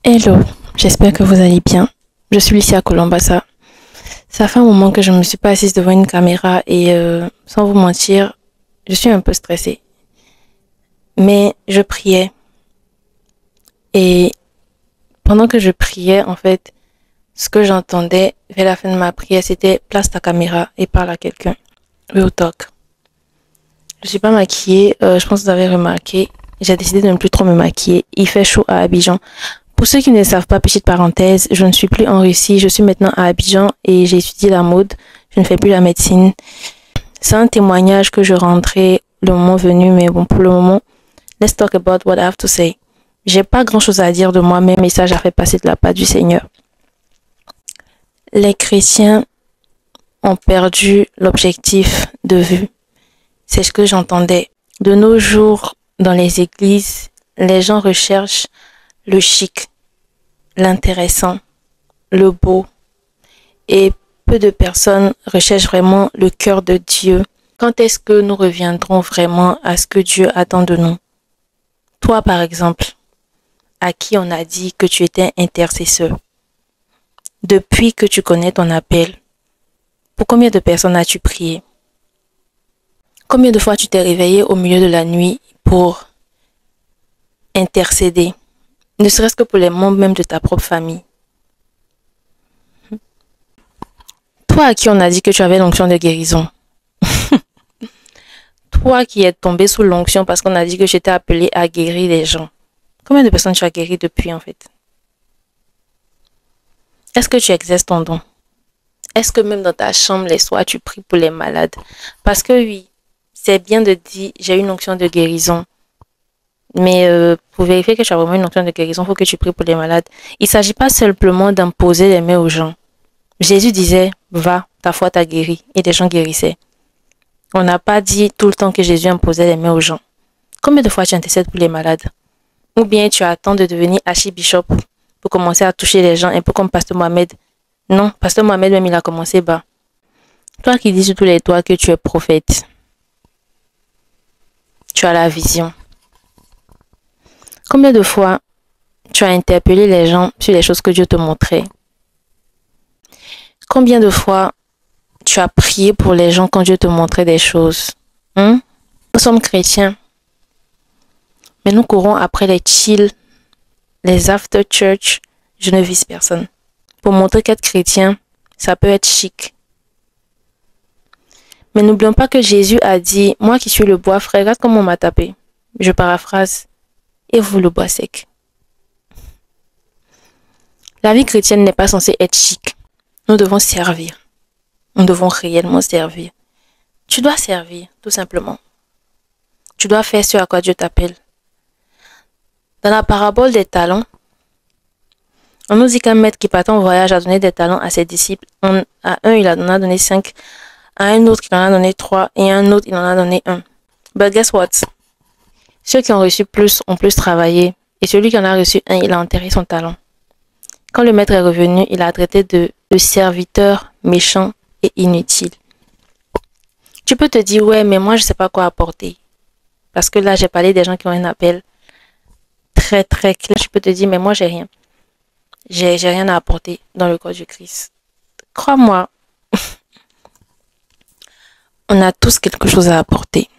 Hello, j'espère que vous allez bien. Je suis Lucia Colombassa. Ça fait un moment que je ne me suis pas assise devant une caméra et sans vous mentir, je suis un peu stressée. Mais je priais et pendant que je priais, en fait, ce que j'entendais vers la fin de ma prière, c'était place ta caméra et parle à quelqu'un. Real talk. Je suis pas maquillée, je pense que vous avez remarqué. J'ai décidé de ne plus trop me maquiller. Il fait chaud à Abidjan. Pour ceux qui ne savent pas, petite parenthèse, je ne suis plus en Russie, je suis maintenant à Abidjan et j'ai étudié la mode. Je ne fais plus la médecine. C'est un témoignage que je rendrai le moment venu, mais bon, pour le moment, let's talk about what I have to say. J'ai pas grand chose à dire de moi, mais un message à faire passer de la part du Seigneur. Les chrétiens ont perdu l'objectif de vue. C'est ce que j'entendais. De nos jours, dans les églises, les gens recherchent le chic, l'intéressant, le beau. Et peu de personnes recherchent vraiment le cœur de Dieu. Quand est-ce que nous reviendrons vraiment à ce que Dieu attend de nous? Toi, par exemple, à qui on a dit que tu étais intercesseur? Depuis que tu connais ton appel, pour combien de personnes as-tu prié? Combien de fois tu t'es réveillé au milieu de la nuit pour intercéder? Ne serait-ce que pour les membres même de ta propre famille. Toi à qui on a dit que tu avais l'onction de guérison. Toi qui es tombé sous l'onction parce qu'on a dit que j'étais appelé à guérir les gens. Combien de personnes tu as guéri depuis en fait? Est-ce que tu exerces ton don? Est-ce que même dans ta chambre les soirs tu pries pour les malades? Parce que oui, c'est bien de dire j'ai une onction de guérison. Mais pour vérifier que tu as vraiment une onction de guérison, il faut que tu pries pour les malades. Il ne s'agit pas simplement d'imposer les mains aux gens. Jésus disait, va, ta foi t'a guéri. Et les gens guérissaient. On n'a pas dit tout le temps que Jésus imposait les mains aux gens. Combien de fois tu intercèdes pour les malades? Ou bien tu attends de devenir archibishop pour commencer à toucher les gens, un peu comme Pasteur Mohamed. Non, Pasteur Mohamed même il a commencé bas. Toi qui dis sur tous les toits que tu es prophète, tu as la vision. Combien de fois tu as interpellé les gens sur les choses que Dieu te montrait? Combien de fois tu as prié pour les gens quand Dieu te montrait des choses? Nous sommes chrétiens, mais nous courons après les chill, les after church. Je ne vise personne. Pour montrer qu'être chrétien, ça peut être chic. Mais n'oublions pas que Jésus a dit, moi qui suis le bois frais, regarde comment on m'a tapé. Je paraphrase. Et vous le bois sec. La vie chrétienne n'est pas censée être chic. Nous devons servir. Nous devons réellement servir. Tu dois servir, tout simplement. Tu dois faire ce à quoi Dieu t'appelle. Dans la parabole des talents, on nous dit qu'un maître qui partait en voyage a donné des talents à ses disciples. À un, il en a donné 5. À un autre, il en a donné 3. Et à un autre, il en a donné 1. But guess what? Ceux qui ont reçu plus ont plus travaillé. Et celui qui en a reçu 1, il a enterré son talent. Quand le maître est revenu, il a traité de serviteur méchant et inutile. Tu peux te dire, ouais, mais moi, je ne sais pas quoi apporter. Parce que là, j'ai parlé des gens qui ont un appel très, très clair. Je peux te dire, mais moi, j'ai rien. J'ai rien à apporter dans le corps du Christ. Crois-moi, on a tous quelque chose à apporter.